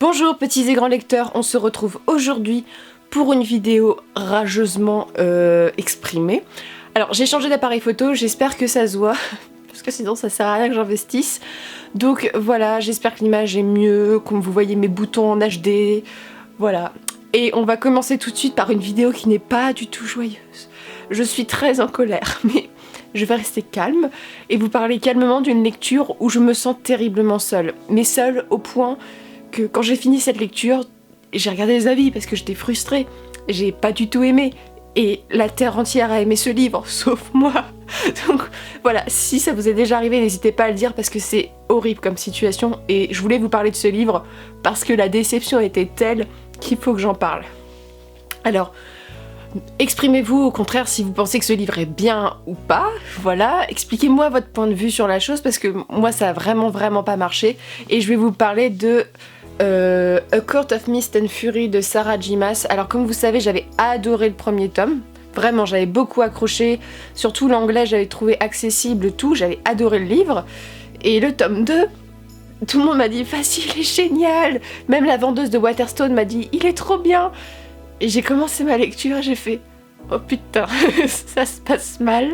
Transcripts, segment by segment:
Bonjour petits et grands lecteurs, on se retrouve aujourd'hui pour une vidéo rageusement exprimée. Alors j'ai changé d'appareil photo, j'espère que ça se voit, parce que sinon ça sert à rien que j'investisse. Donc voilà, j'espère que l'image est mieux, que vous voyez mes boutons en HD, voilà. Et on va commencer tout de suite par une vidéo qui n'est pas du tout joyeuse. Je suis très en colère, mais je vais rester calme et vous parler calmement d'une lecture où je me sens terriblement seule. Mais seule au point que quand j'ai fini cette lecture, j'ai regardé les avis parce que j'étais frustrée. J'ai pas du tout aimé. Et la terre entière a aimé ce livre, sauf moi. Donc voilà, si ça vous est déjà arrivé, n'hésitez pas à le dire parce que c'est horrible comme situation. Et je voulais vous parler de ce livre parce que la déception était telle qu'il faut que j'en parle. Alors, exprimez-vous au contraire si vous pensez que ce livre est bien ou pas, voilà, expliquez-moi votre point de vue sur la chose parce que moi ça a vraiment pas marché et je vais vous parler de A Court of Mist and Fury de Sarah J. Maas. Alors comme vous savez, j'avais adoré le premier tome, vraiment j'avais beaucoup accroché, surtout l'anglais j'avais trouvé accessible, tout, j'avais adoré le livre, et le tome 2, tout le monde m'a dit facile, il est génial, même la vendeuse de Waterstone m'a dit il est trop bien. Et j'ai commencé ma lecture et j'ai fait oh putain, ça se passe mal.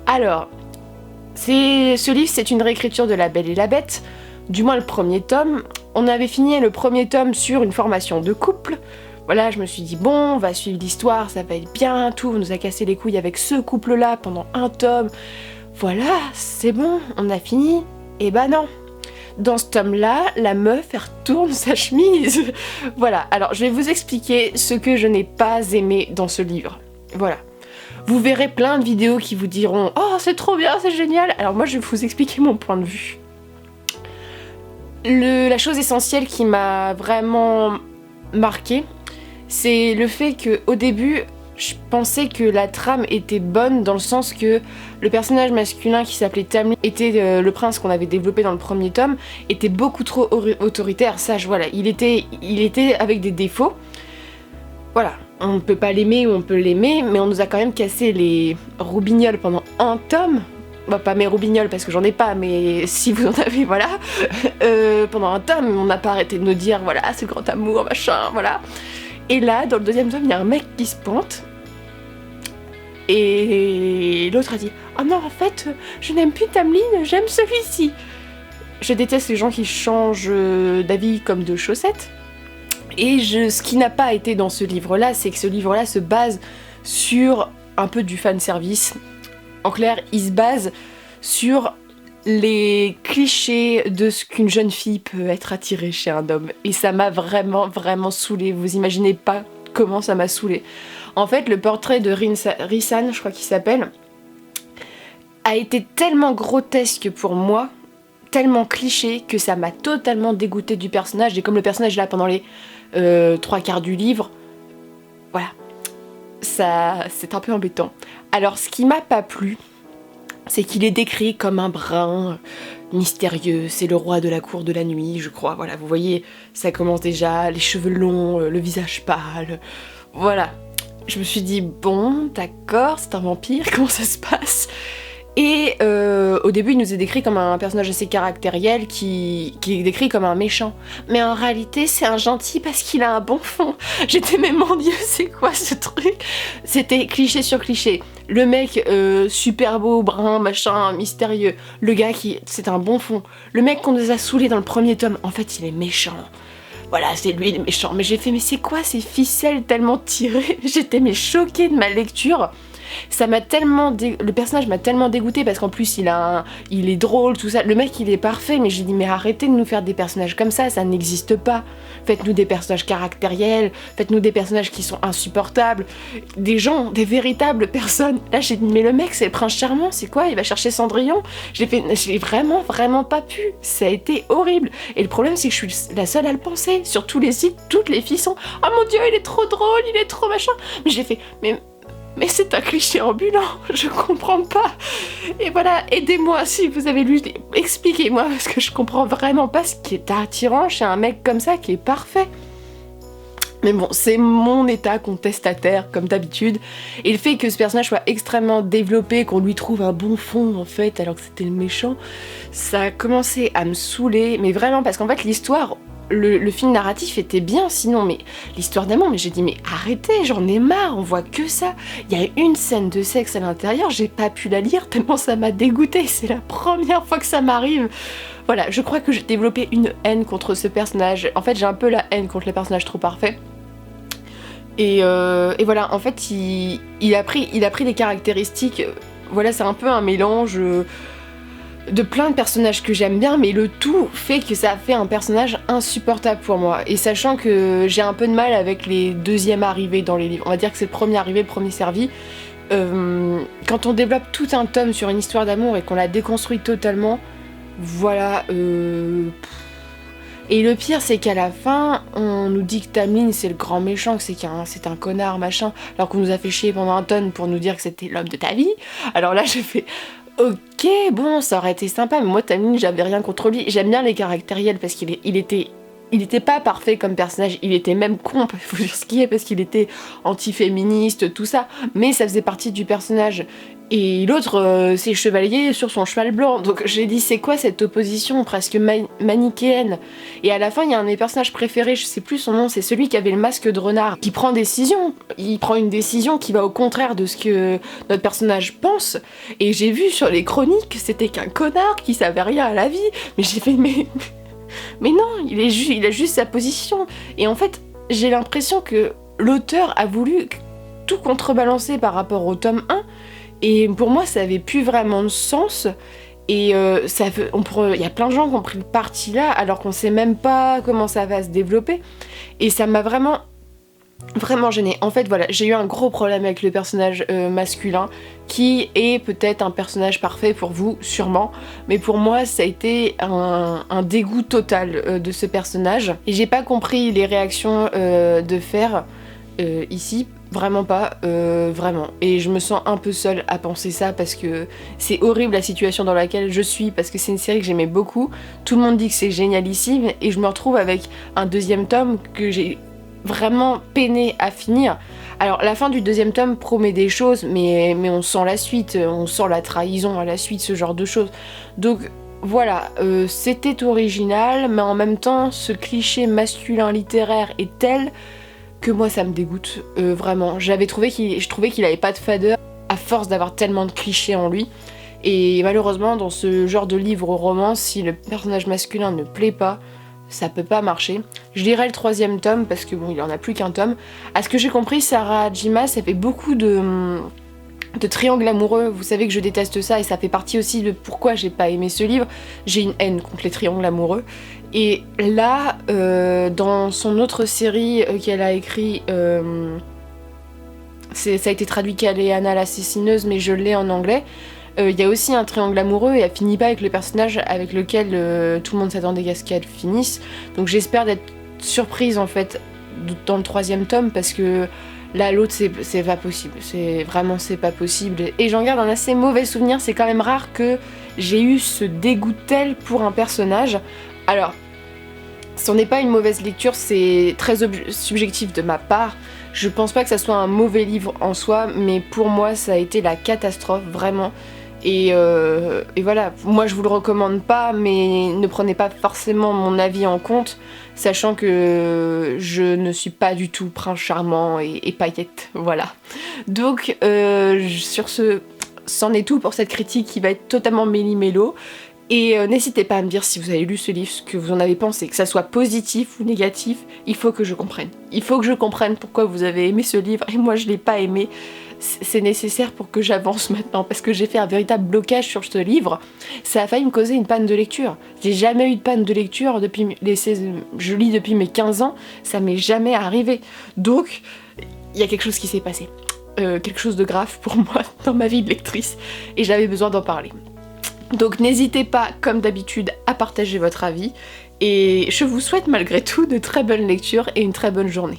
Alors, ce livre, c'est une réécriture de La Belle et la Bête, du moins le premier tome. On avait fini le premier tome sur une formation de couple. Voilà, je me suis dit bon, on va suivre l'histoire, ça va être bien, tout. On nous a cassé les couilles avec ce couple-là pendant un tome. Voilà, c'est bon, on a fini. Et bah non. Dans ce tome-là, la meuf, elle retourne sa chemise. Voilà, alors je vais vous expliquer ce que je n'ai pas aimé dans ce livre. Voilà. Vous verrez plein de vidéos qui vous diront « Oh, c'est trop bien, c'est génial !» Alors moi, je vais vous expliquer mon point de vue. La chose essentielle qui m'a vraiment marquée, c'est le fait qu'au début, je pensais que la trame était bonne dans le sens que le personnage masculin qui s'appelait Tamlin était le prince qu'on avait développé dans le premier tome, était beaucoup trop autoritaire, sage, voilà, il était avec des défauts. Voilà, on ne peut pas l'aimer ou on peut l'aimer, mais on nous a quand même cassé les roubignoles pendant un tome. Bah, pas mes roubignoles parce que j'en ai pas, mais si vous en avez, voilà. Pendant un tome, on n'a pas arrêté de nous dire, voilà, c'est le grand amour, machin, voilà. Et là, dans le deuxième tome, il y a un mec qui se pointe. Et l'autre a dit « Oh non, en fait, je n'aime plus Tamlin, j'aime celui-ci !» Je déteste les gens qui changent d'avis comme de chaussettes. Et ce qui n'a pas été dans ce livre-là, c'est que ce livre-là se base sur un peu du fanservice. En clair, il se base sur les clichés de ce qu'une jeune fille peut être attirée chez un homme. Et ça m'a vraiment saoulée. Vous imaginez pas comment ça m'a saoulée. En fait, le portrait de Rhysand, je crois qu'il s'appelle, a été tellement grotesque pour moi, tellement cliché, que ça m'a totalement dégoûtée du personnage. Et comme le personnage est là pendant les 3/4 du livre, voilà, ça, c'est un peu embêtant. Alors, ce qui m'a pas plu, c'est qu'il est décrit comme un brun mystérieux, c'est le roi de la cour de la nuit, je crois. Voilà, vous voyez, ça commence déjà, les cheveux longs, le visage pâle, voilà. Je me suis dit, bon, d'accord, c'est un vampire, comment ça se passe? Et au début, il nous est décrit comme un personnage assez caractériel qui est décrit comme un méchant. Mais en réalité, c'est un gentil parce qu'il a un bon fond. J'étais mais mon Dieu, c'est quoi ce truc? C'était cliché sur cliché. Le mec super beau, brun, machin, mystérieux. Le gars c'est un bon fond. Le mec qu'on nous a saoulés dans le premier tome, en fait, il est méchant. Voilà, c'est lui le méchant. Mais j'ai fait, mais c'est quoi ces ficelles tellement tirées? J'étais mais choquée de ma lecture. Ça m'a tellement le personnage m'a tellement dégoûtée parce qu'en plus il est drôle, tout ça. Le mec il est parfait, mais j'ai dit mais arrêtez de nous faire des personnages comme ça n'existe pas. Faites-nous des personnages caractériels, faites-nous des personnages qui sont insupportables, des gens, des véritables personnes. Là j'ai dit mais le mec c'est le prince charmant, c'est quoi? Il va chercher Cendrillon? J'ai vraiment pas pu. Ça a été horrible. Et le problème c'est que je suis la seule à le penser. Sur tous les sites, toutes les filles sont oh mon dieu il est trop drôle, il est trop machin. Mais j'ai fait mais c'est un cliché ambulant, je comprends pas. Et voilà, aidez-moi si vous avez lu, expliquez-moi parce que je comprends vraiment pas ce qui est attirant chez un mec comme ça qui est parfait. Mais bon, c'est mon état contestataire comme d'habitude. Et le fait que ce personnage soit extrêmement développé, qu'on lui trouve un bon fond en fait, alors que c'était le méchant, ça a commencé à me saouler. Mais vraiment parce qu'en fait l'histoire, le fil narratif était bien sinon, mais l'histoire d'amour, mais j'ai dit mais arrêtez, j'en ai marre, on voit que ça. Il y a une scène de sexe à l'intérieur, j'ai pas pu la lire tellement ça m'a dégoûtée, c'est la première fois que ça m'arrive. Voilà, je crois que j'ai développé une haine contre ce personnage. En fait, j'ai un peu la haine contre les personnages trop parfaits. Et voilà, en fait, il a pris des caractéristiques. Voilà, c'est un peu un mélange de plein de personnages que j'aime bien, mais le tout fait que ça fait un personnage insupportable pour moi. Et sachant que j'ai un peu de mal avec les deuxièmes arrivées dans les livres, on va dire que c'est le premier arrivé, le premier servi. Quand on développe tout un tome sur une histoire d'amour et qu'on la déconstruit totalement, voilà. Et le pire, c'est qu'à la fin, on nous dit que Tamlin c'est le grand méchant, que c'est un connard, machin, alors qu'on nous a fait chier pendant un tonne pour nous dire que c'était l'homme de ta vie. Alors là, j'ai fait ok, bon, ça aurait été sympa, mais moi, Tamlin, j'avais rien contre lui. J'aime bien les caractériels parce qu'il était pas parfait comme personnage, il était même con, il faut dire ce qu'il est, parce qu'il était anti-féministe, tout ça, mais ça faisait partie du personnage. Et l'autre, c'est chevalier sur son cheval blanc, donc j'ai dit c'est quoi cette opposition presque manichéenne. Et à la fin, il y a un de mes personnages préférés, je sais plus son nom, c'est celui qui avait le masque de renard, qui prend il prend une décision qui va au contraire de ce que notre personnage pense, et j'ai vu sur les chroniques que c'était qu'un connard qui savait rien à la vie, mais j'ai fait mais non, il a juste sa position. Et en fait, j'ai l'impression que l'auteur a voulu tout contrebalancer par rapport au tome 1. Et pour moi, ça avait plus vraiment de sens. Et il y a plein de gens qui ont pris le parti là, alors qu'on sait même pas comment ça va se développer. Et ça m'a vraiment gênée. En fait, voilà, j'ai eu un gros problème avec le personnage masculin, qui est peut-être un personnage parfait pour vous, sûrement, mais pour moi, ça a été un dégoût total de ce personnage. Et j'ai pas compris les réactions de Fer ici, vraiment pas, vraiment. Et je me sens un peu seule à penser ça, parce que c'est horrible la situation dans laquelle je suis, parce que c'est une série que j'aimais beaucoup, tout le monde dit que c'est génialissime, et je me retrouve avec un deuxième tome que j'ai vraiment peiné à finir. Alors la fin du deuxième tome promet des choses, mais on sent la suite, on sent la trahison à la suite, ce genre de choses. Donc voilà, c'était original, mais en même temps, ce cliché masculin littéraire est tel que moi ça me dégoûte, vraiment. Je trouvais qu'il avait pas de fadeur à force d'avoir tellement de clichés en lui. Et malheureusement, dans ce genre de livre roman, si le personnage masculin ne plaît pas, ça peut pas marcher. Je lirai le troisième tome parce que bon, il en a plus qu'un tome. À ce que j'ai compris, Sarah Jima, ça fait beaucoup de triangles amoureux. Vous savez que je déteste ça, et ça fait partie aussi de pourquoi j'ai pas aimé ce livre. J'ai une haine contre les triangles amoureux. Et là, dans son autre série qu'elle a écrit, ça a été traduit qu'Aleana l'assassineuse, mais je l'ai en anglais. Il y a aussi un triangle amoureux, et elle finit pas avec le personnage avec lequel tout le monde s'attendait à ce qu'elle finisse. Donc j'espère d'être surprise en fait dans le troisième tome, parce que là l'autre c'est pas possible, c'est pas possible. Et j'en garde un assez mauvais souvenir, c'est quand même rare que j'ai eu ce dégoût tel pour un personnage. Alors, ce n'est pas une mauvaise lecture, c'est très subjectif de ma part. Je pense pas que ça soit un mauvais livre en soi, mais pour moi ça a été la catastrophe, vraiment. Et voilà, moi je vous le recommande pas, mais ne prenez pas forcément mon avis en compte, sachant que je ne suis pas du tout prince charmant et paillette, voilà. Donc sur ce, c'en est tout pour cette critique qui va être totalement méli-mélo. Et n'hésitez pas à me dire si vous avez lu ce livre, ce que vous en avez pensé, que ça soit positif ou négatif, il faut que je comprenne. Il faut que je comprenne pourquoi vous avez aimé ce livre et moi je l'ai pas aimé. C'est nécessaire pour que j'avance maintenant, parce que j'ai fait un véritable blocage sur ce livre. Ça a failli me causer une panne de lecture. J'ai jamais eu de panne de lecture depuis je lis depuis mes 15 ans, ça m'est jamais arrivé. Donc, il y a quelque chose qui s'est passé. Quelque chose de grave pour moi dans ma vie de lectrice, et j'avais besoin d'en parler. Donc n'hésitez pas, comme d'habitude, à partager votre avis, et je vous souhaite malgré tout de très bonnes lectures et une très bonne journée.